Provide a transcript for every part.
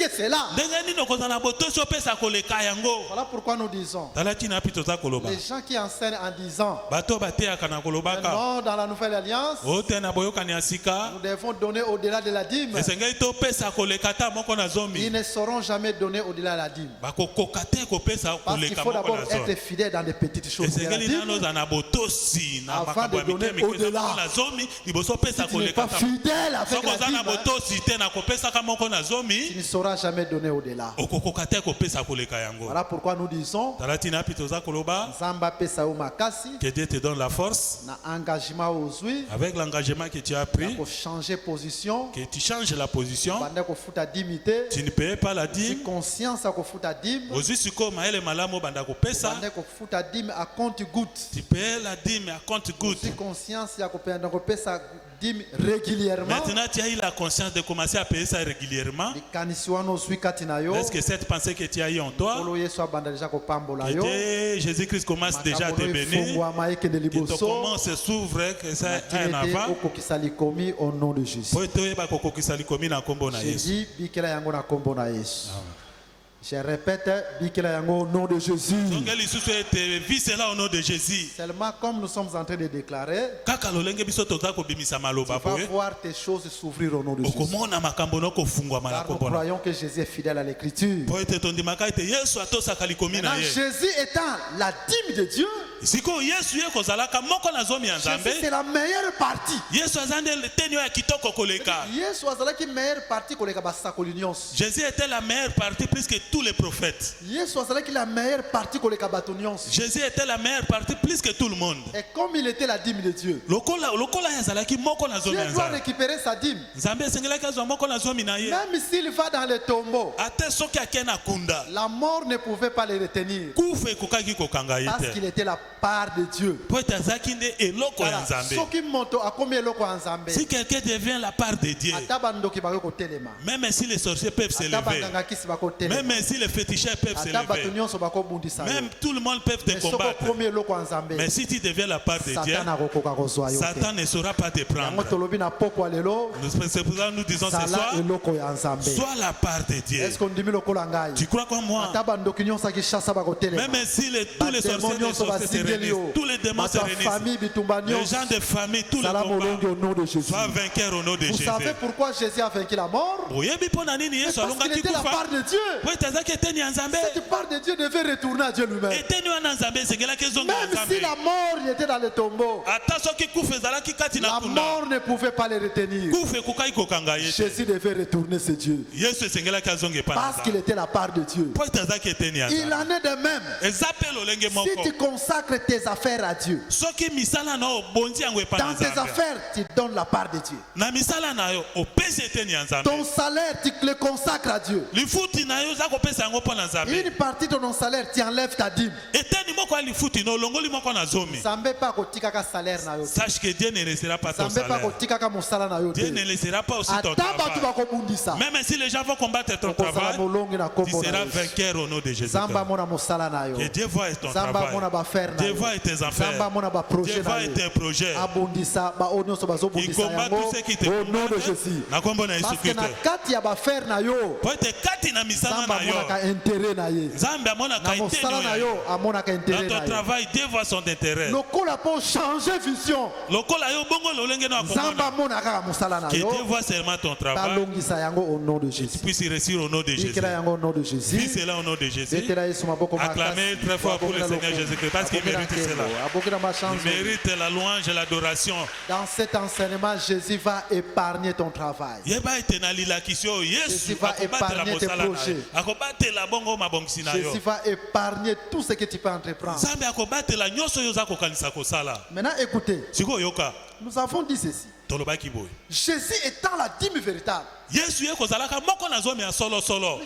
que cela. Voilà pourquoi nous disons, les gens qui enseignent en disant, non, dans la nouvelle alliance, nous devons donner au-delà de la dîme. Ils ne sauront jamais donner au-delà de la dîme. Parce qu'il faut d'abord être fidèle dans les petites choses. Avant de donner au-delà. Si tu n'es pas fidèle avec la dîme, tu ne sauras jamais donner au-delà. Voilà pourquoi nous disons, que Dieu te donne la force avec l'engagement que tu as pris, changer position, que tu changes la position. Tu ne payes pas la dîme. Tu payes la dîme à compte-goutte. Maintenant, tu as eu la conscience de commencer à payer ça régulièrement. Est-ce que cette pensée que tu as eue en toi, que Jésus-Christ commence déjà à te bénir, que ton comment se s'ouvre, que ça est un avant. Je répète, au nom de Jésus. Seulement comme nous sommes en train de déclarer, tu vas voir tes choses s'ouvrir au nom de Jésus. Car nous croyons que Jésus est fidèle à l'écriture. Maintenant, Jésus étant la dîme de Dieu, Jésus c'est la meilleure partie. Jésus était la meilleure partie plus que tous les prophètes. Jésus était la meilleure partie plus que tout le monde. Et comme il était la dîme de Dieu, Dieu doit récupérer sa dîme. Même s'il va dans le tombeau, la mort ne pouvait pas le retenir. Parce qu'il était la part de Dieu. Si quelqu'un devient la part de Dieu, même si les sorciers peuvent se lever, même si les féticheurs peuvent se lever, même tout le monde peut te combattre, mais si tu deviens la part de Dieu, Satan ne saura pas te prendre. C'est pour ça que nous disons ce soir, sois la part de Dieu. Tu crois comme moi? Même si tous les sorciers se réunissent, tous les démons se réunissent, les gens de famille, tous les combats, sois vainqueur au nom de Jésus. Vous savez pourquoi Jésus a vaincu la mort? Parce qu'il était la part de Dieu. Cette part de Dieu devait retourner à Dieu lui-même. Même si la mort était dans le tombeau, la mort ne pouvait pas le retenir. Jésus devait retourner ce Dieu. Parce qu'il était la part de Dieu. Il en est de même. Si tu consacres tes affaires à Dieu, dans tes affaires, tu donnes la part de Dieu. Ton salaire, tu le consacres à Dieu. Une partie de ton salaire, tu enlèves ta dîme. Sache que Dieu ne laissera pas ton salaire. Dieu ne laissera pas aussi ton travail. Même si les gens vont combattre ton travail, tu seras vainqueur au nom de Jésus. Que Dieu voie ton travail. Dieu voie tes affaires. Dieu voie tes projets. Il combat tous ceux qui te combattent. Parce que dans ton travail, Dieu voit son intérêt. Que Dieu voit seulement ton travail. Que tu puisses réussir au nom de Jésus. Vis cela au nom de Jésus. Acclamez très fort pour le Seigneur Jésus-Christ parce qu'il mérite cela. Il mérite la louange et l'adoration. Dans cet enseignement, Jésus va épargner ton travail. Jésus va épargner tes projets. Jésus va épargner tout ce que tu peux entreprendre. Maintenant écoutez, nous avons dit ceci. Jésus étant la dîme véritable. Mais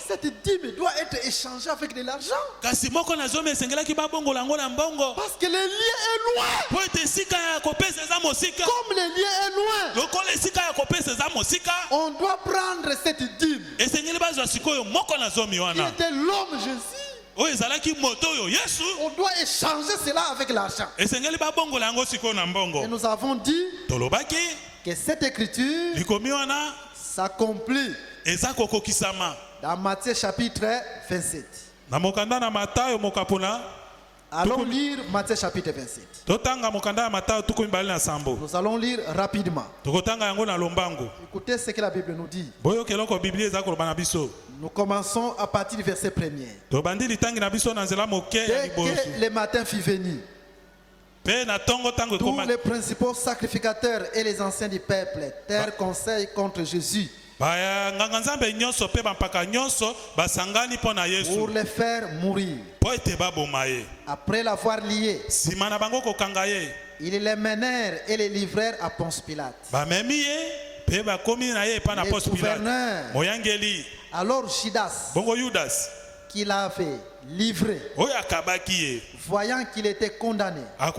cette dîme doit être échangée avec de l'argent. Parce que le lien est loin. Comme le lien est loin, on doit prendre cette dîme. Il était l'homme Jésus. On doit échanger cela avec l'argent. Et nous avons dit que cette écriture s'accomplit Dans Matthieu chapitre 27. Na mokanda na Matayo mokapuna. Allons lire Matthieu chapitre 27. Totanga mokanda ya Matayo tuku mbali na sambo. Nous allons lire rapidement. Tokotanga yango na lombango. Écoutez ce que la Bible nous dit. Boyo keloko Biblia eza koloba na biso. Nous commençons à partir du verset 1er. Tobandi litangi na biso na nzela moke ya Dès liboso. que le matin fut venu, tous les principaux sacrificateurs et les anciens du peuple tinrent conseil contre Jésus pour le faire mourir. Après l'avoir lié, ils les menèrent et les livrèrent à Ponce Pilate. Les gouverneurs, alors Judas, qui l'avait livré, voyant qu'il était condamné, s'est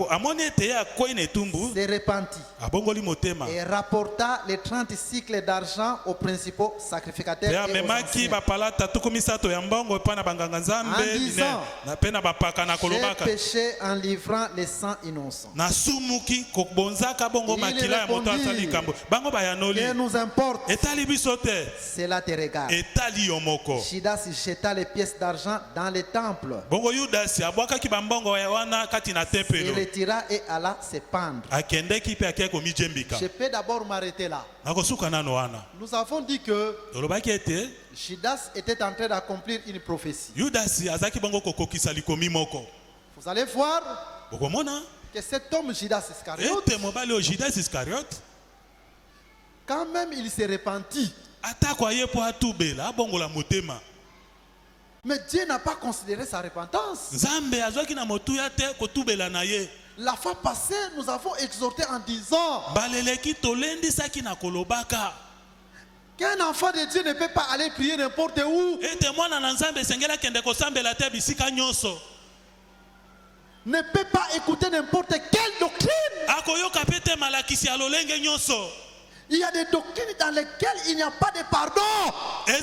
repenti et rapporta les 30 cycles d'argent aux principaux sacrificateurs et aux anciens, en disant: j'ai péché en livrant les sangs innocents. Il répondit: que nous importe, cela te regarde. Judas jeta les pièces d'argent dans les temples. Il retira et alla se pendre. Je peux d'abord m'arrêter là. Nous avons dit que Judas était en train d'accomplir une prophétie. Vous allez voir que cet homme Judas Iscariote, quand même il s'est repenti, mais Dieu n'a pas considéré sa repentance. La fois passée, nous avons exhorté en disant qu'un enfant de Dieu ne peut pas aller prier n'importe où, ne peut pas écouter n'importe quelle doctrine. Il y a des doctrines dans lesquelles il n'y a pas de pardon. Tu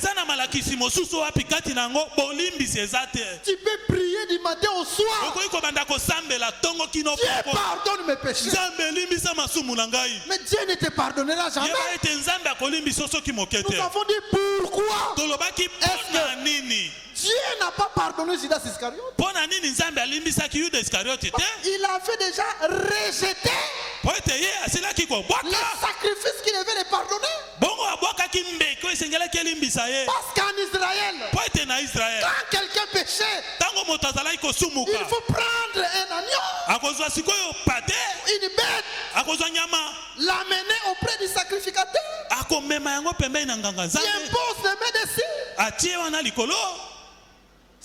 peux prier du matin au soir, Dieu pardonne mes péchés, mais Dieu ne te pardonnera jamais. Nous avons dit pourquoi est-ce que Dieu n'a pas pardonné Judas Iscariote? Il avait déjà rejeté le sacrifice qu'il devait les pardonner. Parce qu'en Israël, quand quelqu'un péchait, il faut prendre un agneau, une bête, l'amener auprès du sacrificateur, qui impose les mains dessus.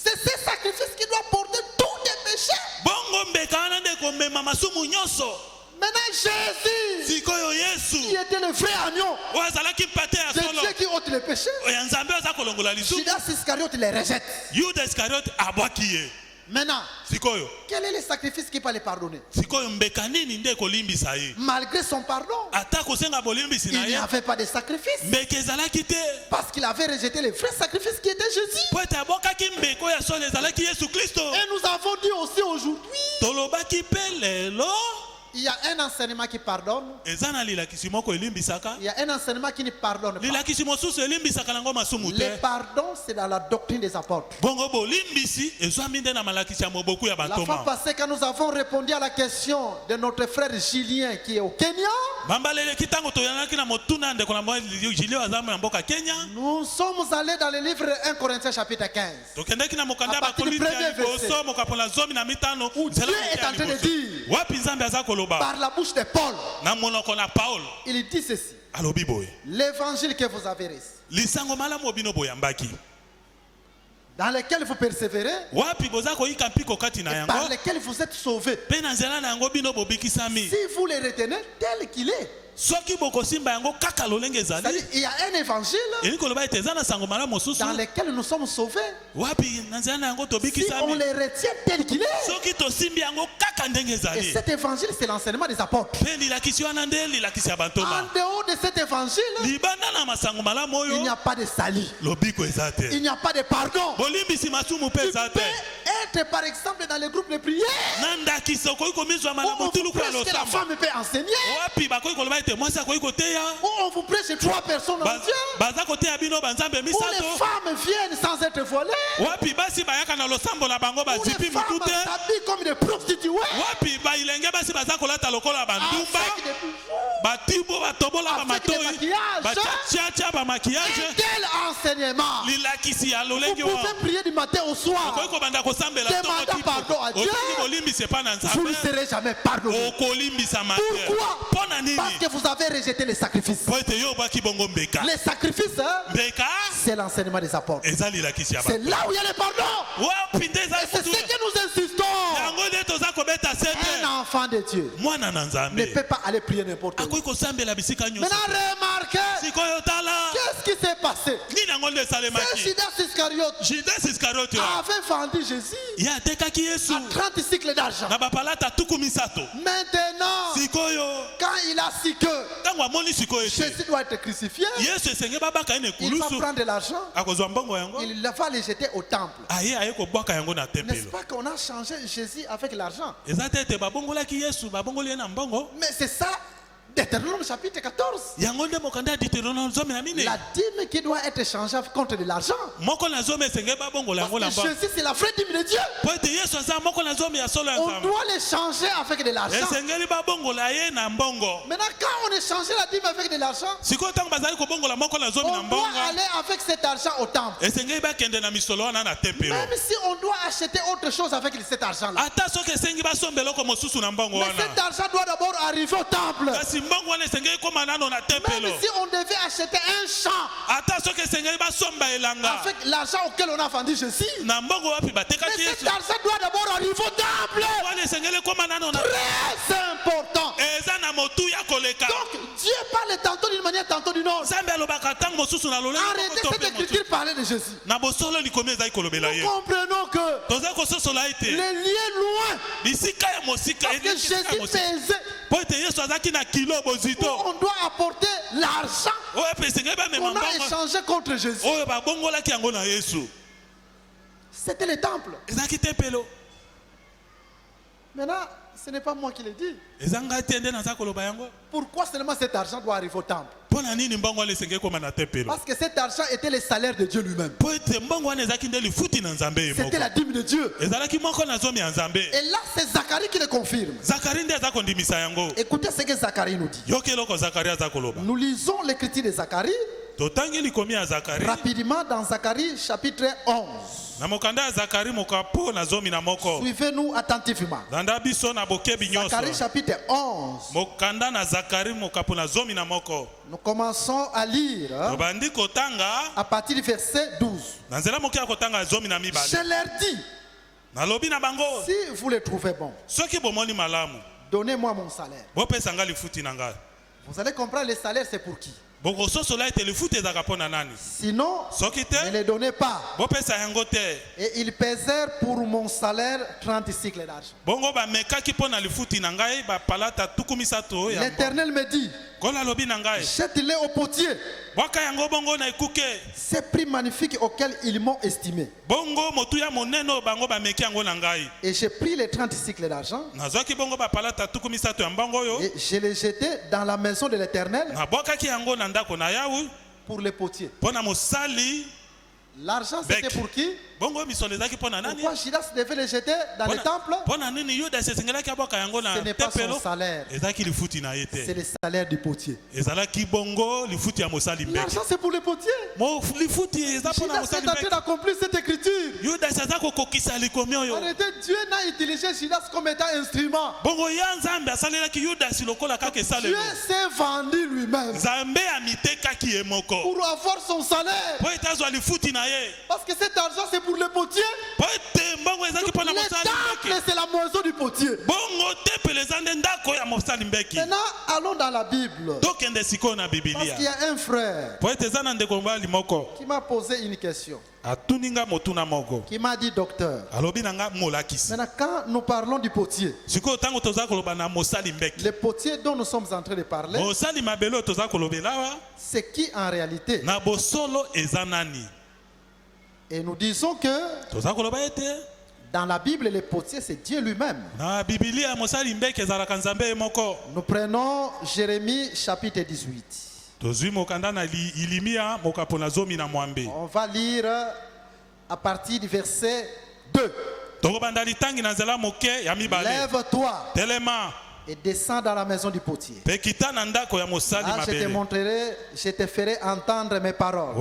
C'est ce sacrifice qui doit porter tous les péchés. Maintenant Jésus, qui était le vrai agneau de Dieu qui ôte les péchés, Judas Iscariote les rejette. Maintenant, quel est le sacrifice qui peut les pardonner? Malgré son pardon, il n'y avait pas de sacrifice, parce qu'il avait rejeté le vrai sacrifice qui était Jésus. Et nous avons dit aussi aujourd'hui, il y a un enseignement qui pardonne, il y a un enseignement qui ne pardonne pas. Le pardon, c'est dans la doctrine des apôtres. La fois passée, quand nous avons répondu à la question de notre frère Julien qui est au Kenya, nous sommes allés dans le livre 1 Corinthiens chapitre 15, à partir du premier verset, où Dieu est en train de dire par la bouche de Paul, il dit ceci: l'évangile que vous avez reçu, dans lequel vous persévérez, et par lequel vous êtes sauvés, si vous les retenez tel qu'il est. Il y a un évangile dans lequel nous sommes sauvés. Si on les retient tel qu'il est, et cet évangile, c'est l'enseignement des apôtres. En dehors de cet évangile, il n'y a pas de salut, il n'y a pas de pardon. Tu peux être par exemple dans le groupe de prière, où on vous prêche que la femme peut enseigner, on vous prêche 3 personnes en Dieu. Où les femmes viennent sans être voilées. Où les femmes s'habillent comme des prostituées. Avec des maquillages. Et tel enseignement. Vous pouvez prier du matin au soir. Demandant pardon à Dieu. Vous ne serez jamais pardonné. Pourquoi? Parce que vous avez rejeté les sacrifices. Les sacrifices, c'est l'enseignement des apôtres. C'est là où il y a le pardon. Et c'est ce que nous insistons. Un enfant de Dieu ne peut pas aller prier n'importe où. Maintenant remarquez, qu'est-ce qui s'est passé? Judas Iscariote avait vendu Jésus à 30 cycles d'argent. Maintenant, quand il a su que Jésus doit être crucifié, il va prendre de l'argent, il va le jeter au temple. N'est-ce pas qu'on a changé Jésus avec l'argent? Mais c'est ça. Deutéronome chapitre 14. La dîme qui doit être changée contre de l'argent. Parce que Jésus c'est la vraie dîme de Dieu. On doit les changer avec de l'argent. Maintenant quand on est changé la dîme avec de l'argent, on doit aller avec cet argent au temple. Même si on doit acheter autre chose avec cet argent là. Mais cet argent doit d'abord arriver au temple. Même si on devait acheter un champ avec l'argent auquel on a vendu Jésus, mais cet argent doit d'abord arriver au temple. Très important. Donc Dieu parle tantôt d'une manière, tantôt d'une autre. Arrêtez cette écriture parler de Jésus. Nous comprenons que les liens loin, parce que Jésus pesait. On doit apporter l'argent qu'on a échangé contre Jésus. C'était le temple. Maintenant, ce n'est pas moi qui le dis. Pourquoi seulement cet argent doit arriver au temple? Parce que cet argent était le salaire de Dieu lui-même. C'était la dîme de Dieu. Et là, c'est Zacharie qui le confirme. Écoutez ce que Zacharie nous dit. Nous lisons l'écriture de Zacharie rapidement dans Zacharie chapitre 11. Suivez-nous attentivement. Zacharie chapitre 11. Nous commençons à lire à partir du verset 12. Je leur dis, si vous le trouvez bon, donnez-moi mon salaire. Vous allez comprendre, le salaire c'est pour qui? Sinon, ne les donnez pas. Et ils pesèrent pour mon salaire 30 cycles d'argent. L'Éternel me dit, jette-les au potier. C'est prix magnifique auquel ils m'ont estimé. Et j'ai pris les 30 cycles d'argent et je les jeté dans la maison de l'Éternel pour les potiers. L'argent c'était pour qui? Pourquoi Judas devait le jeter dans le temple? Ce n'est pas son salaire. C'est le salaire du potier. L'argent c'est pour le potier. Judas est en train d'accomplir cette écriture. Arrêtez, Dieu n'a utilisé Judas comme étant instrument. Dieu s'est vendu lui-même pour avoir son salaire. Parce que cet argent c'est pour le potier. Le temple c'est la moisson du potier. Maintenant allons dans la Bible. Parce qu'il y a un frère qui m'a posé une question. Qui m'a dit, docteur, maintenant quand nous parlons du potier, le potier dont nous sommes en train de parler, c'est qui en réalité? Et nous disons que Dans la Bible, le potier, c'est Dieu lui-même. Nous prenons Jérémie chapitre 18. On va lire à partir du verset 2. Lève-toi et descends dans la maison du potier. Là, je te ferai entendre mes paroles.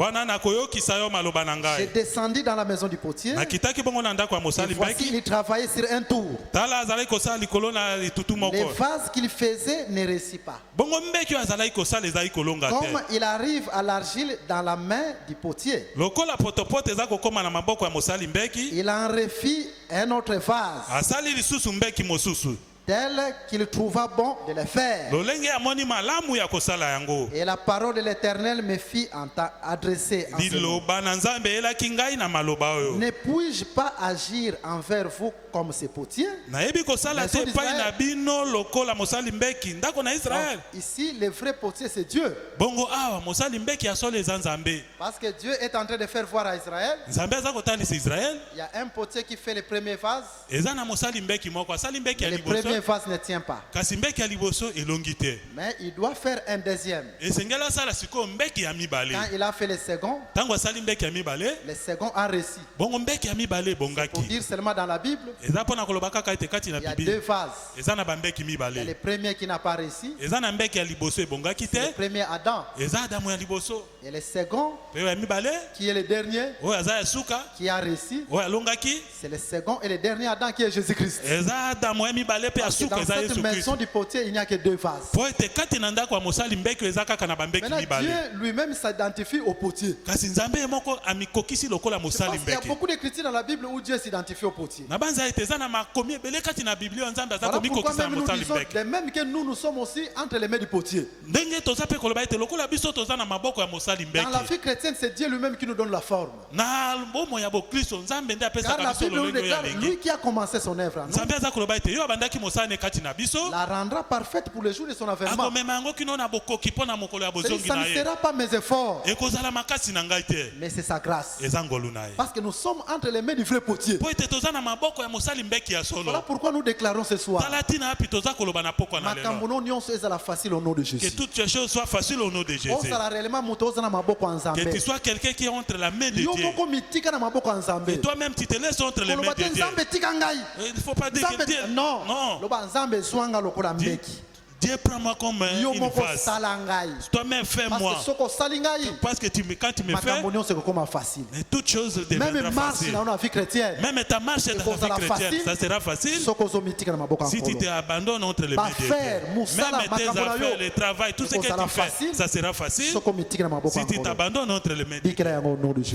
J'ai descendu dans la maison du potier. Et voici, il travaillait sur un tour. Les vases qu'il faisait ne réussissent pas. Comme il arrive à l'argile dans la main du potier, il en refit un autre vase, tel qu'il trouva bon de le faire. Et la parole de l'Éternel me fit adresser en ce moment. Ne puis-je pas agir envers vous comme ces potiers? Ici, le vrai potier, c'est Dieu. Parce que Dieu est en train de faire voir à Israël. Il y a un potier qui fait le premier vase. Le premier vase ne tient pas. Mais il doit faire un deuxième. Quand il a fait le second, le second a réussi. Pour dire seulement dans la Bible, il y a deux vases. Il y a le premier qui n'a pas réussi. C'est le premier Adam. Et le second, qui est le dernier, qui a réussi, c'est le second et le dernier Adam qui est Jésus-Christ. Dans cette maison du potier, il n'y a que deux vases. Maintenant, Dieu lui-même s'identifie au potier. Parce qu'il y a beaucoup de chrétiens dans la Bible où Dieu s'identifie au potier. Voilà pourquoi même nous disons de même que nous sommes aussi entre les mains du potier. Dans la vie chrétienne, c'est Dieu lui-même qui nous donne la forme. Car la Bible nous déclare, lui qui a commencé son œuvre, la rendra parfaite pour le jour de son avènement. Ça ne sera pas mes efforts, mais c'est sa grâce. Parce que nous sommes entre les mains du vrai potier. Voilà pourquoi nous déclarons ce soir, facile au nom de Jésus. Que toutes ces choses soient faciles au nom de Jésus. Que tu sois quelqu'un qui est entre la main de Dieu. Et toi-même tu te laisses entre les mains de Dieu. Il ne faut pas dire que Dieu... Non. Dieu prends-moi comme une face. Toi-même fais-moi. Parce que quand tu me fais, mais toutes choses deviendront faciles. Même ta marche dans la vie chrétienne, ça sera facile. Si tu t'abandonnes entre les mains de Dieu. Même tes affaires, le travail, tout ce que tu fais, ça sera facile. Si tu t'abandonnes entre les mains de Dieu.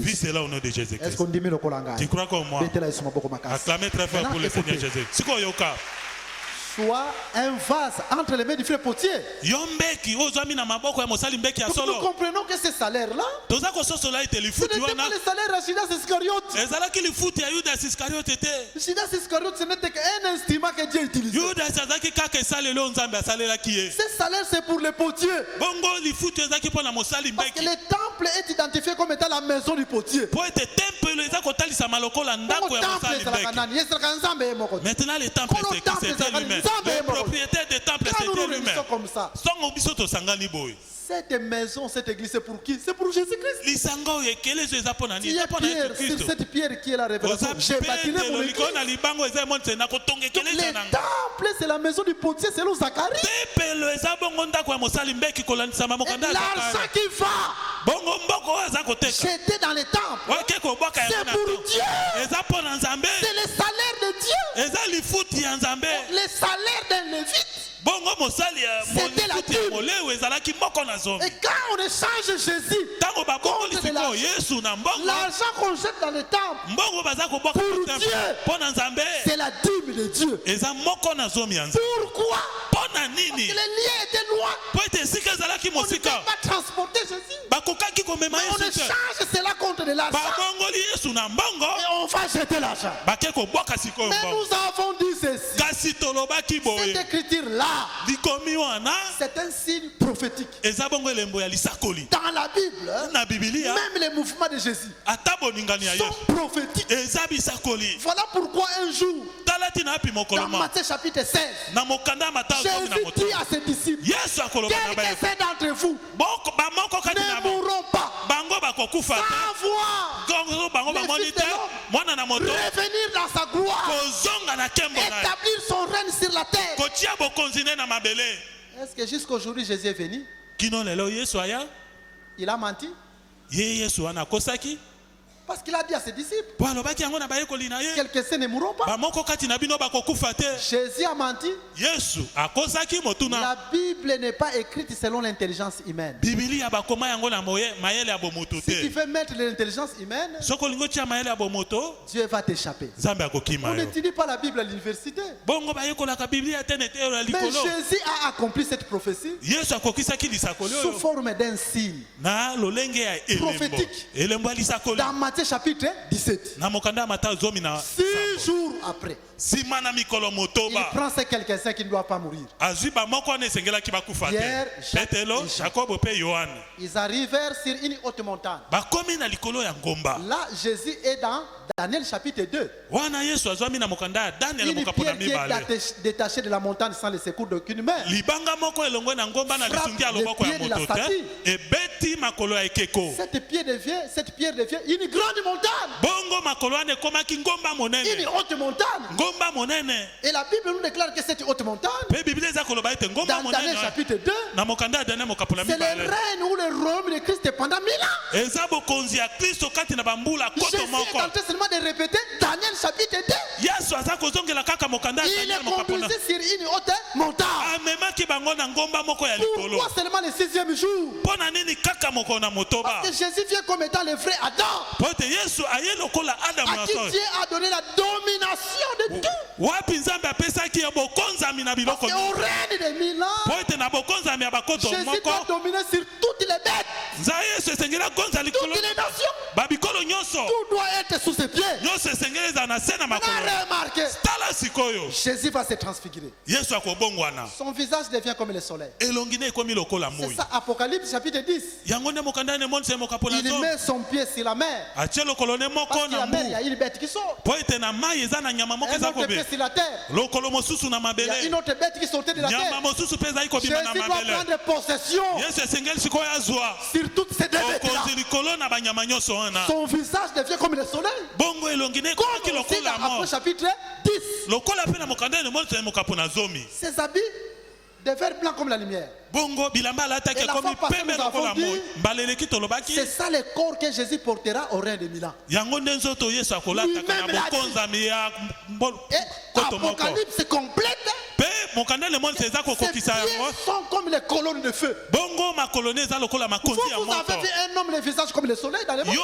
Vis cela au nom de Jésus-Christ. Tu crois comme moi? Acclamez très fort pour le Seigneur Jésus. Soit un vase entre les mains du frère potier. Nous comprenons que ce salaire-là, ce n'était pas le salaire de Judas Iscariote. Judas Iscariote, ce n'était qu'un instrument que Dieu utilisait. Ce salaire, c'est pour les potiers. Parce que le temple est identifié comme étant la maison du potier. Maintenant, le temple, c'est lui-même. Le propriétaire des temples, c'était lui-même. Cette maison, cette église, c'est pour qui? C'est pour Jésus-Christ. Il y a Pierre, sur cette pierre qui est la révélation. J'ai bâti mon église. Le temple, c'est la maison du potier, c'est le Zacharie. Et l'argent qui va jeter dans le temple, c'est pour Dieu. C'est le salaire de Dieu. Le salaire d'un lévite, c'était la dîme. Et quand on échange Jésus contre l'argent qu'on jette dans le temple, pour Dieu, c'est la dîme de Dieu. Pourquoi? les liens étaient loin. On ne peut pas transporter Jésus. Mais on échange cela contre de l'argent. Et on va jeter l'argent. Mais nous avons dit ceci. Cette écriture-là, c'est un signe prophétique. Dans la Bible, même les mouvements de Jésus sont prophétiques. Voilà pourquoi un jour, dans Matthieu chapitre 16, Jésus dit à ses disciples, quelques-uns d'entre vous ne mourront pas sans voir le Fils de l'homme revenir dans sa gloire, établir son règne sur la terre. Est-ce que jusqu'aujourd'hui Jésus est venu? Il a menti? Parce qu'il a dit à ses disciples, quelques-uns ne mourront pas. Jésus a menti. La Bible n'est pas écrite selon l'intelligence humaine. Si tu veux mettre l'intelligence humaine, Dieu va t'échapper. On n'étudie pas la Bible à l'université. Mais Jésus a accompli cette prophétie sous forme d'un signe prophétique. Dans Matthieu chapitre 17. 6 jours après, il prend ces quelques-uns qui ne doivent pas mourir. Pierre, Jacques et Jean. Ils arrivèrent sur une haute montagne. Là, Jésus est dans Daniel chapitre 2. Une pierre qui est détachée de la montagne sans le secours d'aucune main. Frappe le pied de la statue. Cette pierre devient une grande montagne. Une haute montagne. Et la Bible nous déclare que cette haute montagne, dans Daniel chapitre 2, c'est le règne ou le royaume de Christ pendant 1000 ans. Jésus est en train seulement de répéter Daniel chapitre 2. Il est conduisé sur une haute montagne. Pourquoi seulement le 6e jour? Parce que Jésus vient comme étant le vrai Adam, à qui Dieu a donné la domination de tout. Parce qu'au règne de 1000 ans, Jésus doit dominer sur toutes les bêtes, toutes les nations. Tout doit être sous ses pieds. On a remarqué, Jésus va se transfigurer. Son visage devient comme le soleil. C'est ça, Apocalypse chapitre 10. Il met son pied sur la mer. Parce que la mer, il y a une bête qui sort. Un autre pied sur la terre. Il y a une autre bête qui sortait de la terre. Jésus doit prendre possession sur toutes ces deux bêtes-là. Son visage devient comme le soleil. Comme aussi dans Apocalypse chapitre 10. Ses habits deviennent blancs comme la lumière. Et la fois passée, nous avons dit, c'est ça le corps que Jésus portera au règne de 1000 ans. Lui-même l'a dit. Et Apocalypse complète. Ces pieds sont comme les colonnes de feu. Vous avez vu un homme le visage comme le soleil dans le monde?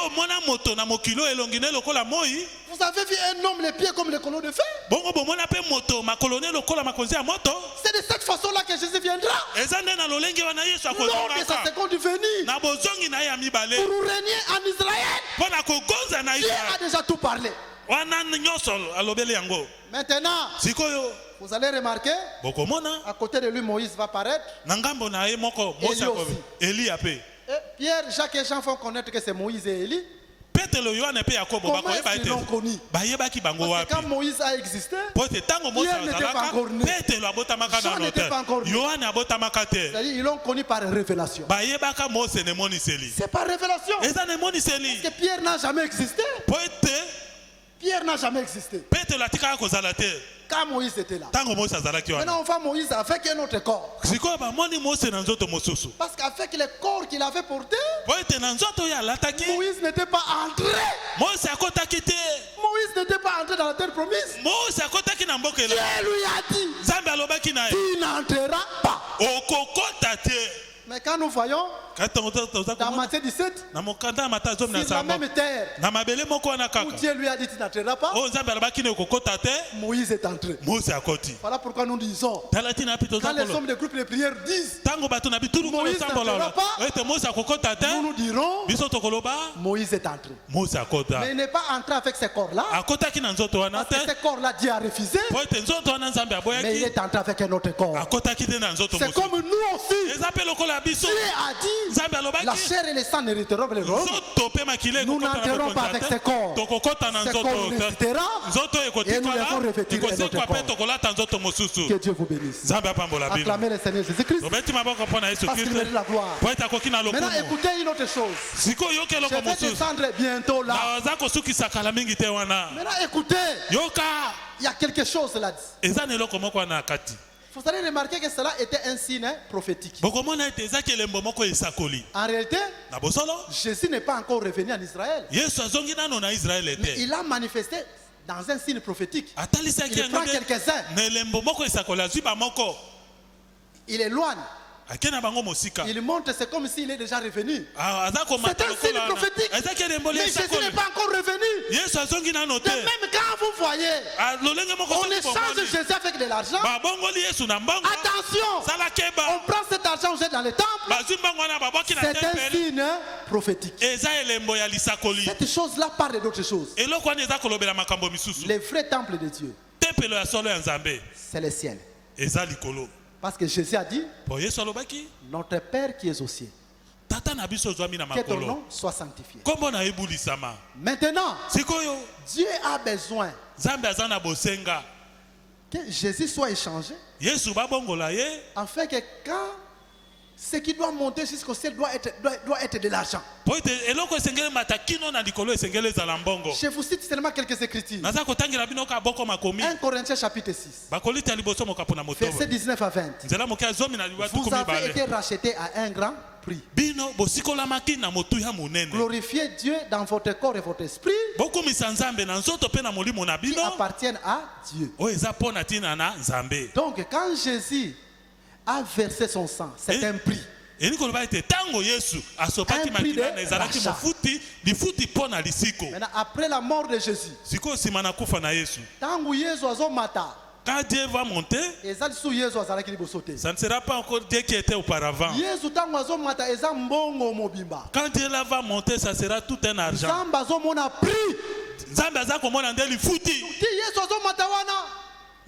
Vous avez vu un homme les pieds comme les colonnes de feu? C'est de cette façon-là que Jésus viendra. Lors de sa seconde venue, pour régner en Israël, Dieu a déjà tout parlé. Maintenant, vous allez remarquer, à côté de lui, Moïse va paraître. Élie aussi. Pierre, Jacques et Jean font connaître que c'est Moïse et Élie. Comment est-ce qu'ils l'ont connu? Parce que quand Moïse a existé, Pierre n'était pas encore né. Jean n'était pas encore né. C'est-à-dire ils l'ont connu par révélation. C'est par révélation. Parce que Pierre n'a jamais existé. Pierre n'a jamais existé. Quand Moïse était là. Maintenant on voit Moïse avec un autre corps. Parce qu'avec le corps qu'il avait porté, Moïse n'était pas entré. Moïse n'était pas entré dans la terre promise. Dieu lui a dit, tu n'entreras pas. Mais quand nous voyons dans Matthieu 17, sur la même terre où Dieu lui a dit tu n'entreras pas, Moïse est entré. Voilà pourquoi nous disons, quand les hommes des groupes de prière disent Moïse n'entrera pas, nous dirons Moïse est entré. Mais il n'est pas entré avec ces corps-là, parce que ces corps-là Dieu a refusé, mais il est entré avec un autre corps. C'est comme nous aussi. Dieu a dit, la chair et le sang n'hériteront pas les rôles. Nous n'entrerons pas avec ces corps. Ces corps ressuscitera et nous les ferons revêtir un autre corps. Que Dieu vous bénisse. Acclamez le Seigneur Jésus-Christ parce qu'il mérite la gloire. Maintenant écoutez une autre chose. Je vais descendre bientôt là. Maintenant écoutez, il y a quelque chose là-dessus. Vous allez remarquer que cela était un signe prophétique. En réalité, Jésus n'est pas encore revenu en Israël. Mais il a manifesté dans un signe prophétique. Il prend quelques-uns. Il éloigne. Il montre, c'est comme s'il est déjà revenu. C'est un signe prophétique. Mais Jésus n'est pas encore revenu. De même quand vous voyez, on échange Jésus avec de l'argent. Attention, on prend cet argent, on jette dans le temple. C'est un signe prophétique. Cette chose-là parle d'autre chose. Les vrais temples de Dieu, c'est le ciel. Parce que Jésus a dit, notre Père qui est aux cieux, que ton nom soit sanctifié. Maintenant, Dieu a besoin que Jésus soit échangé, afin que quand ce qui doit monter jusqu'au ciel doit être de l'argent. Je vous cite seulement quelques écritures. 1 Corinthiens chapitre 6, verset 19 à 20. Vous avez été rachetés à un grand prix. Glorifiez Dieu dans votre corps et votre esprit qui appartiennent à Dieu. Donc quand Jésus a versé son sang, c'est un prix. Un prix de rachat. Maintenant, après la mort de Jésus, quand Dieu va monter, ça ne sera pas encore Dieu qui était auparavant. Quand Dieu va monter, ça sera tout un argent.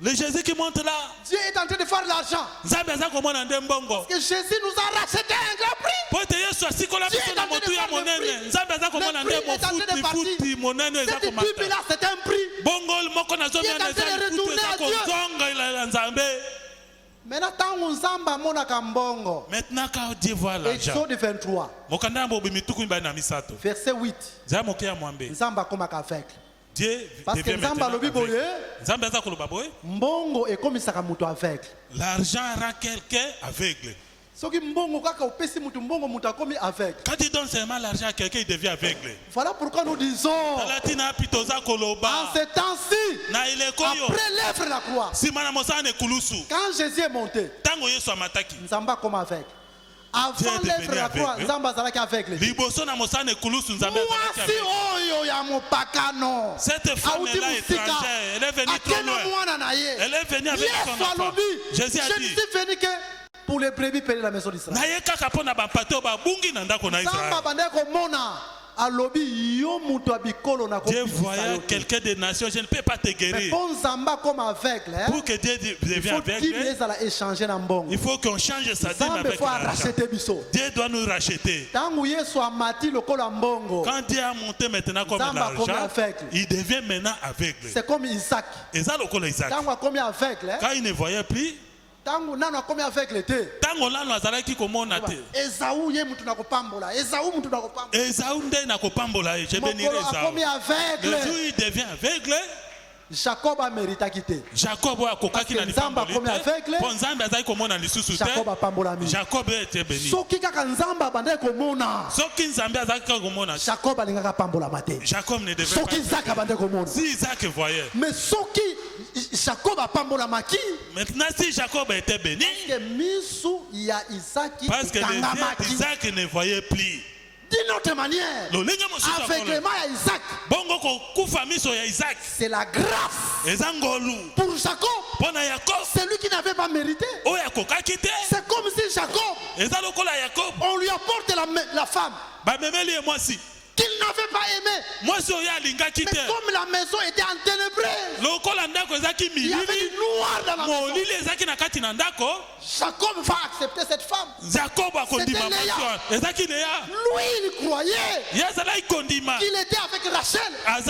Le Jésus qui monte là, Dieu est en train de faire l'argent. Parce que Jésus nous a racheté un grand prix. Dieu est en train de faire le prix. Le prix est en train de partir. Cette Bible-là, c'est un prix. Dieu est en train de retourner à Dieu. Maintenant, quand Dieu voit l'argent, Exode 23, verset 8, Nzamba comme aveugle. Parce que Nzamba lobi boye, mbongo ekomisaka mutu aveugle. L'argent rend quelqu'un aveugle. Soki mbongo kaka opesi mutu mbongo mutu akomi aveugle. Quand tu donnes seulement l'argent à quelqu'un, il devient aveugle. Voilà pourquoi nous disons, en ce temps-ci, après l'œuvre de la croix, quand Jésus est monté, Nzamba comme aveugle. Avant l'œuvre de la croix, Nzamba zalaki aveugle. Cette femme est là étrangère, elle est venue trop loin. Elle est venue avec son enfant. Jésus a dit, je suis venu que pour les brebis périr la maison d'Israël. Dieu voyait quelqu'un des nations, je ne peux pas te guérir. Pour que Dieu devienne aveugle, il faut qu'on change sa dîme avec l'argent. Dieu doit nous racheter. Quand Dieu a monté maintenant comme l'argent, il devient maintenant aveugle. C'est comme Isaac. Quand il ne voyait plus, Tango nano akomi aveugle te. Tango nano azalaki komona te. Esaú ye mutu na kopambola. Esaú mutu na kopambola. Esaú nde na kopambola. Je bénirai Esaú. Akomi aveugle. Le jour il devient aveugle. Jacob a mérité quitter. Jacob a kokaki na Nzamba comme aveugle. Pour Nzamba azali komona lisusu te. Jacob a pambolami. Jacob était béni. Soki kaka Nzamba bande komona. Soki Nzamba azali komona. Jacob alingaka pambolama te. Jacob ne devait pas. Soki Isaac bande komona. Si Isaac voyait. Mais soki Jacob a pambolama ki. Maintenant si Jacob était béni. Parce que misu ya Isaac. Parce que Isaac ne voyait plus. D'une autre manière, aveuglement à Isaac, c'est la grâce. Pour Jacob, c'est lui qui n'avait pas mérité. C'est comme si Jacob, on lui apporte la femme qu'il n'avait pas aimé. Mais comme la maison était enténébrée, il y avait du noir dans la maison. Jacob va accepter cette femme. C'était Léa. Lui, il croyait qu'il était avec Rachel. Parce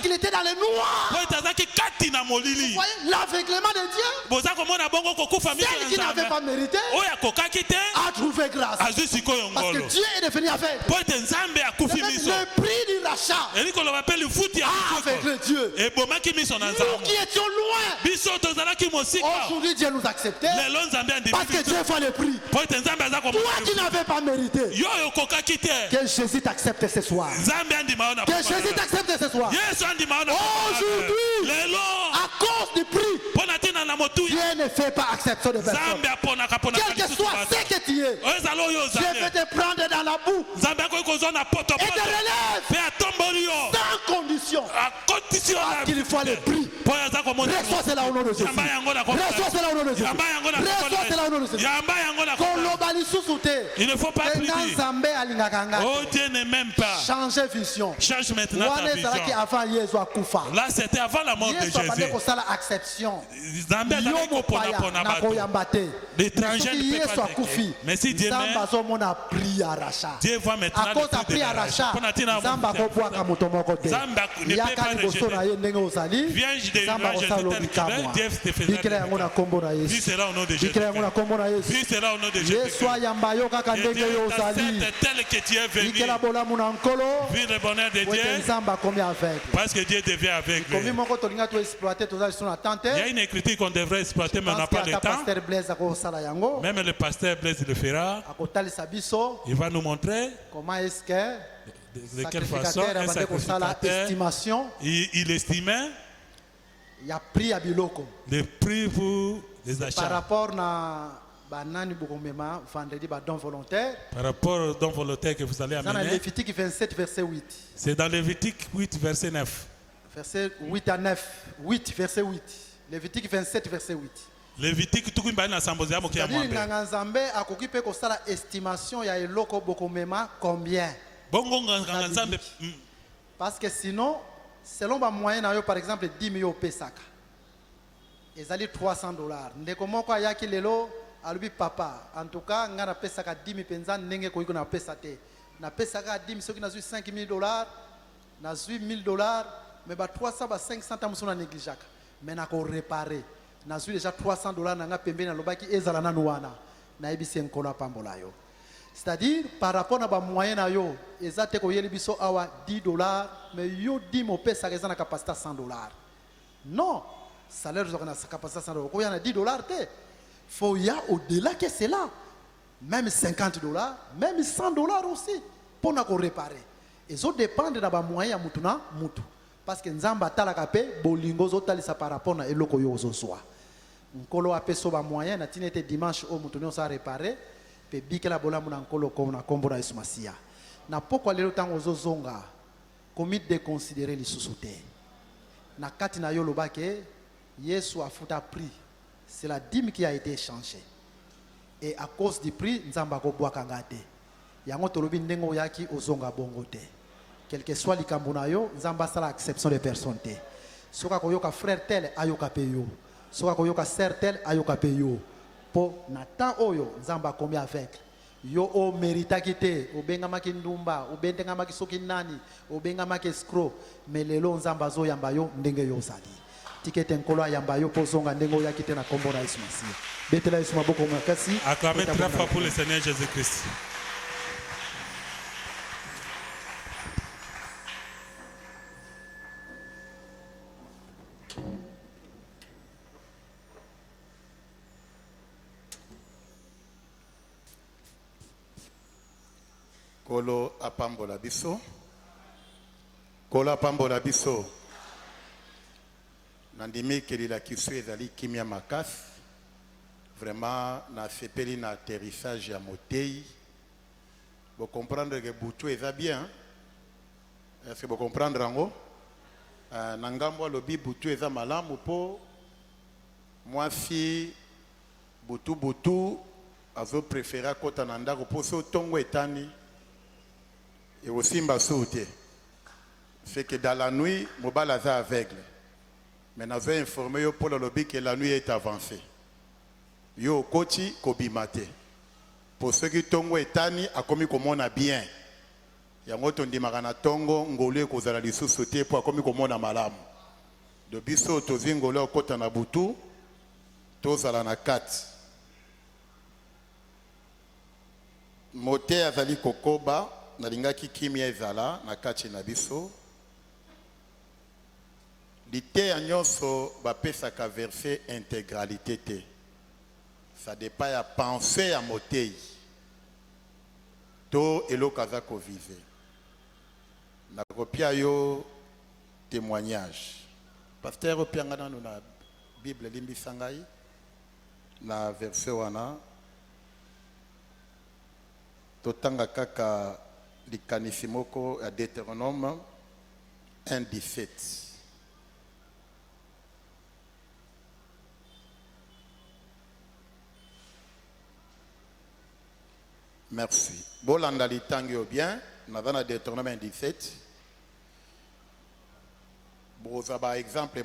qu'il était dans le noir. Vous voyez l'aveuglement de Dieu. Celle qui n'avait pas mérité a trouvé grâce. Parce que Dieu est devenu aveugle. Le prix du rachat a aveuglé Dieu. Nous qui étions loin, aujourd'hui Dieu nous acceptait. Parce que Dieu fait le prix. Toi qui n'avais pas mérité. Que Jésus t'accepte ce soir. Que Jésus t'accepte ce soir. Aujourd'hui, à cause du prix, Dieu ne fait pas acception de personne. Quel que soit ce que tu es, Dieu veut te prendre dans la boue et te relève sans condition. Parce qu'il faut le prix. Reçois cela au nom de Jésus. Reçois cela au nom de Jésus. Reçois cela au nom de Jésus. Il ne faut pas plus dire. Oh Dieu ne m'aime pas. Changer vision. Change maintenant ta vision. Là c'était avant la mort de Jésus. L'étranger ne peut pas t'aider. Mais si Dieu m'aime, Dieu voit maintenant le prix de l'arrachat. Zamba ne peut pas rejeter. Viens de l'image, Dieu te faisait. Vie sera au nom de Jésus. Vie sera au nom de Jésus. Et Dieu t'accepte tel que tu es venu. Vie le bonheur de Dieu. Parce que Dieu devient aveugle. Il y a une écriture qu'on devrait exploiter, mais on n'a pas le temps. Même le pasteur Blaise le fera. Il va nous montrer comment est-ce que de quelle façon un sacrificateur, il estimait il y a prix à biloko. Le prix pour les achats. Par rapport à banani bokomema vendredi ba don volontaire. Par rapport au don volontaire que vous allez amener. Dans Lévitique 27 verset 8. C'est dans Lévitique 8 verset 9. Verset 8 à 9. 8 verset 8. Lévitique 27 verset 8. Lévitique tout kumba na sambozi ya mokia mwambe. Nganga nzambe akoki pe ko sala estimation ya eloko bokomema combien? Bongo nganga nzambe. Parce que sinon selon ma moyenne, par exemple 10 000 pesaka. Ils allaient $300. Ndeko moko ayaki lelo alubi papa. En tout cas, ngana pesaka 10 000 penza nenge ko na pesate. Na pesaka 10 000 soki na zui $5,000, na zui $1,000, mais ba 300 ba 500 tamusona négligaka. Mais na ko réparer. Na zui déjà $300 nanga pembe na lobaki ezala na nuana. Na ebisi enkola pambola yo. C'est-à-dire, par rapport à la moyenne, ils ont $10, mais ils ont dit que ça a une capacité $100. Non, salaire de capacité $100. Il y a $10, il faut y aller au-delà que cela. Même $50, même $100 aussi, pour nous réparer. Ils ont dépendre de la moyenne à mutu. Parce que nous avons dit bolingo zotalisa par rapport à eloko yo zozwa. Nkolo apeso ba moyen na tinete dimanche au mutu no sa réparer. Pe bikela bola muna nkolo ko na kombo na Yesu Masia. Na poko lelo tango zozonga komi de considérer lisusu te. Na kati na yo lobake Yesu afuta prix. C'est la dîme qui a été échangée. Et à cause du prix nzamba ko bwaka ngate. Yango tolobi ndengo yaki ozonga bongo te. Quel que soit likambo na yo nzamba sala exception de personne te. Soka koyoka frère tel ayoka pe yo. Soka koyoka sœur tel ayoka pe yo. Po na temps oyo nzamba komi avec yo o mérita kité o benga maki ndumba o benga maki soki nani o benga maki escroc mais lelo nzamba zo yamba yo ndenge yo sali tikete nkolo yamba yo po zonga ndenge ya kité na kombo na Yesu Masia betela Yesu maboko makasi acclamez très fort pour le Seigneur Jésus-Christ. Kolo apambola biso. Kolo apambola biso. Nandimi kelila kisu ezali kimia makasi. Vraiment na sepeli na atterrissage ya motei. Vous comprendre que Boutou est bien. Est-ce que vous comprenez Rango? Nangambo lobi Boutou est malamu po. Moi si Boutou azo préféré kota nanda ko poso tongo etani et aussi mbasouté. C'est que dans la nuit mobala za aveugle. Mais nous avons informé yo pour le lobby que la nuit est avancée. Yo koti kobimate. Pour ceux qui tongo etani a commis comme on a bien. Yango tondi magana tongo ngolé kozala lisusu te pour commis comme on a malamu. De biso tozi ngolé okota na butu tozala na kati. Mote azali kokoba na lingaki kimia ezala na kati na biso. Lité a nyonso bapesaka verset intégralité te. Ça dépend à penser à motei. To elokaza ko vive. Na kopia yo témoignage. Pasteur opianga na Bible limbi sangai na verset wana totanga kaka likanisi moko ya Deutéronome 1:17. Merci. Bolanda litangi bien, dans Deutéronome 1:17. Par exemple,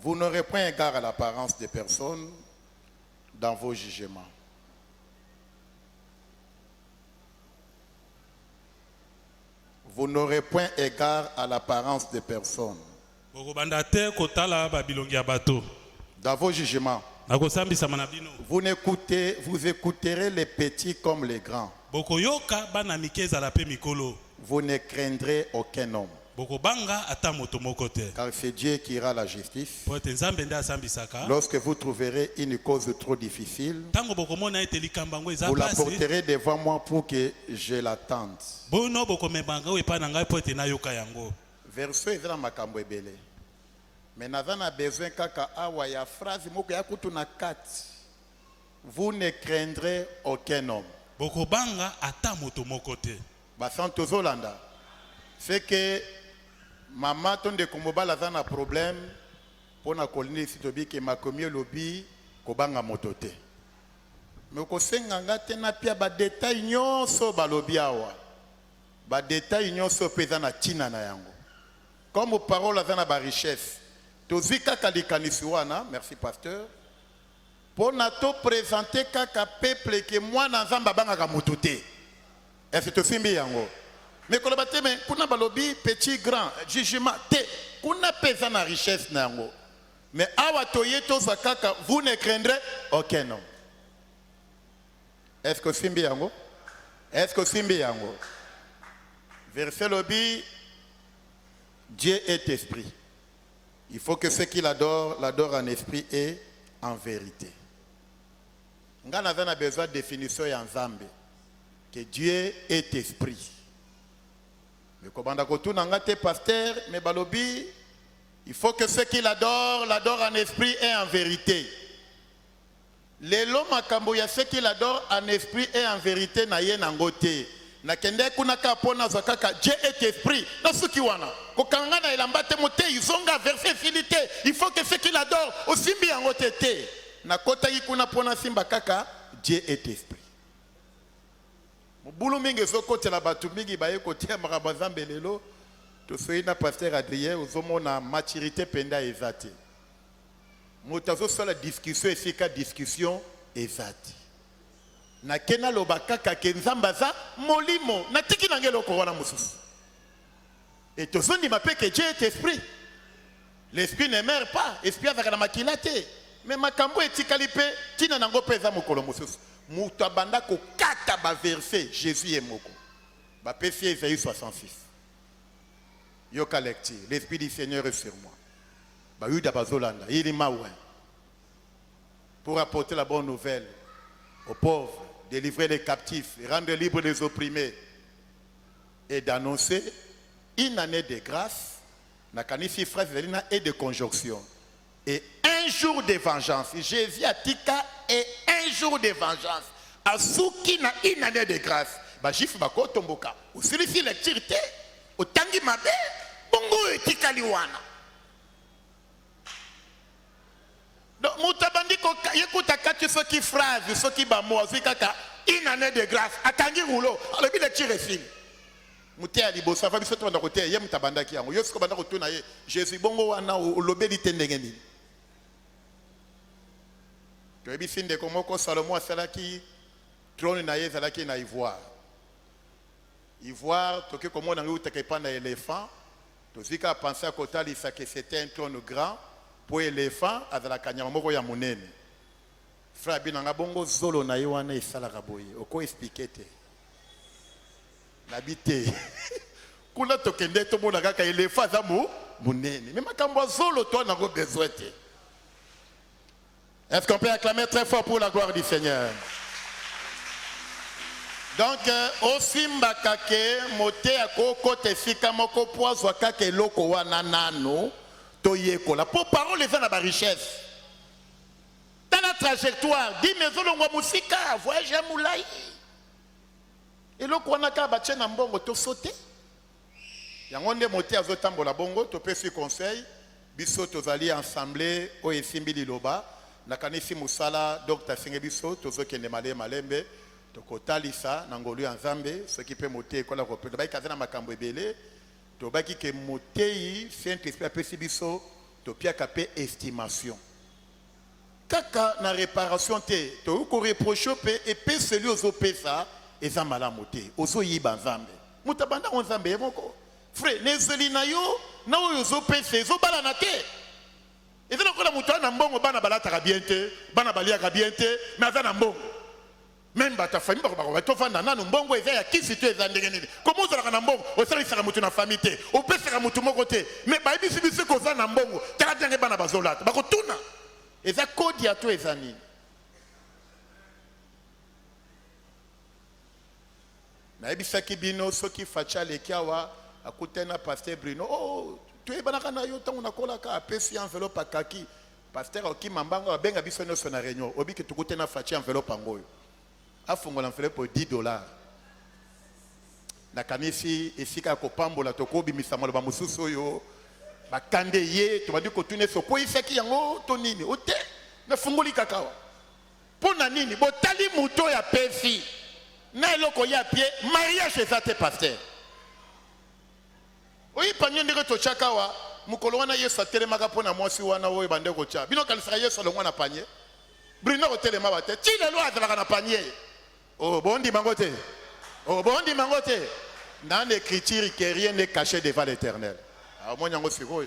vous n'aurez point égard à l'apparence des personnes dans vos jugements. Vous n'aurez point égard à l'apparence des personnes. Dans vos jugements. Vous écouterez les petits comme les grands. Vous ne craindrez aucun homme. Car c'est Dieu qui ira la justice. Lorsque vous trouverez une cause trop difficile, vous la porterez devant moi pour que je l'attende. Verset est dans makambo ebele. Mais nous avons besoin kaka awa ya phrase moko ya kutu na kati. Vous ne craindrez aucun homme. Basanto Zolanda. C'est que maman ton de komoba la zana problème pour na kolini sitobi ke makomie lobi kobanga motote. Mais ko senganga tena pia ba détail nyonso balobi awa. Ba détail nyonso peza na tina na yango. Comme parole la zana ba richesse. Tozika kalikanisiwana, merci pasteur. Pour nous présenter kaka peuple que moi n'azamba banga motote. Est-ce que tu fais yango? Mais quand on balobi petit grand jugement te kuna pesa na richesse nango. Mais awa toyeto zakaka vous ne craindrez aucun homme. Est-ce que simbi yango? Est-ce que simbi yango? Verset lobi Dieu est esprit. Il faut que ceux qui l'adorent en esprit et en vérité. Nous avons besoin de définition en Zambé. Que Dieu est esprit. Mais comme on a pasteur, mais balobi, il faut que ceux qui l'adorent en esprit et en vérité. Les lots makambo ya ceux qui l'adorent en esprit et en vérité na ye nangote. Na kende kuna kapona zakaka Dieu est esprit. Na suki wana. Kokanga na elambate mote izonga verset filité. Il faut que ceux qui l'adorent aussi bien en otete. Na kota kuna pona simba kaka Dieu est esprit. Mobulu mingi zokote la batu mingi baye kote marabazambe lelo. To soina pasteur Adrien ozomona maturité penda ezate. Motazo sur la discussion efika discussion ezate. Na kena lobaka kakenzambaza molimo na tiki nangelo korona mususu. Et tout ça, que Dieu est esprit. L'esprit ne meurt pas. L'esprit a la maquinate. Mais makambo est calipé. Tina nango pesa mokolo mususu. Mutabanda ko kata ba verset Jésus est moko. Ba PC Isaïe 66. Yoka lecture. L'esprit du Seigneur est sur moi. Ba yuda bazolanda. Il est maouin. Pour apporter la bonne nouvelle aux pauvres, délivrer les captifs, rendre libres les opprimés, et d'annoncer une année de grâce, na kanisi phrase et de conjonction. Et un jour de vengeance. Jésus a dit et un jour de vengeance. A souki na une année de grâce. Ba jif ba ko tomboka. Ou silisi lecture au tangi mabe bongo etikali wana. Donc mutabandi ko yekuta kati soki phrase soki ba mo kaka une année de grâce atangi roulo alors bi lecture film. Muté ali bossa fa biso to na côté ye mutabanda ki yango yo siko banda ko tuna ye Jésus bongo wana o lobeli tendengeni. To ebi sinde ko moko Salomon asalaki trône na ye zalaki na ivoire. Ivoire, toke comme on a eu un éléphant, tozika penser à côté que c'était un trône grand pour éléphant à la kanyamoko ya monene. Frère binanga bongo zolo na yewana isala kaboye. Oko expliquer te. Nabité. Kuna tokende to mona kaka éléphant za monene. Mais makambo zolo toi na go besoin te. Est-ce qu'on peut acclamer très fort pour la gloire du Seigneur? Donc, au simba kake, mote akoko te fika moko poazwa kake loko wana nano, to yekola. Pour parole, les gens ont la richesse. Dans la trajectoire, 10 maisons l'ongwa musika, voyage à moulaï. Et loko wana ka batche na mbongo, to sauté. Yangonde mote azo tambola bongo, to pe si conseil, biso to zali ensemble, o esimbi liloba, nakanisi musala, Dr. Singebiso, to zo kende malembe, tokotalisa nangolu ya nzambe ce qui peut monter kola ko pe kazana makambo ebele to baki ke motei Saint-Esprit apesi biso to piaka pe estimation kaka na réparation te to ko reprocher pe et pe celui ozo pesa eza malamu te ozo yiba nzambe mutabanda nzambe moko frère nezeli na yo na ozo pesa ezo bala na te ezana kola mutu na mbongo bana balata bien te bana balia bien te mais azana mbongo. Même ta famille, tu vas dans un bon et qui si tu es en dégaine. Comment ça va mbongo? Au service de la famille, au père de mon côté. Mais baby si tu es en mbongo, tu as déjà bana bazola. Bako tuna. Et ça code ya to ezani. Na ebisa kibino soki facha le kiawa akutena pasteur Bruno. Oh, tu es banaka na yo tango na kola ka apesi enveloppe akaki. Pasteur okimambanga benga biso no na réunion. Obi ke tukutena facha enveloppe ngoyo. A fongola enveloppe pour $10. Na kanisi esika ko pambola tokobi misamolo ba mususu yo bakande ye to badi ko tune so ko isaki yango to nini ote na fungoli kakawa pona nini botali muto ya pesi na eloko ya pie mariage ezate pasteur oyi panyo ndeko to chakawa mukolo wana Yesu atelemaka pona mwasi wana oyo bandeko cha bino kalisa Yesu longwa na panye Bruno otelema bate ti lelo azalaka na panye. Oh, bondi mangote. Oh, bondi mangote. Dans l'écriture, que rien n'est caché devant l'Éternel. Alors, moi, je suis là.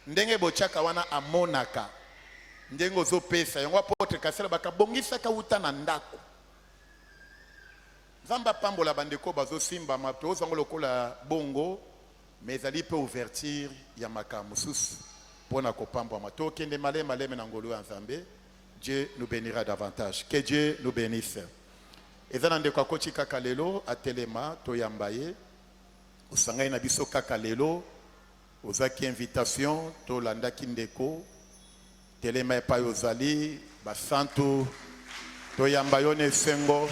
Ndenge bochaka wana amonaka. Ndenge zo pesa. Yongwa potre kasela baka bongisa ka uta na ndako. Zamba pambola bandeko bazo simba mato zango lokola bongo. Mais ali peut ouverture ya makamusus. Pona ko pambo mato kende malema na ngolo ya Nzambe. Dieu nous bénira davantage. Que Dieu nous bénisse. Et dans le kochi kakalelo à telema toyambaye usangai na biso kakalelo ozaki invitation to landa kindeko telema pa yozali basantu toyambayo ne sengo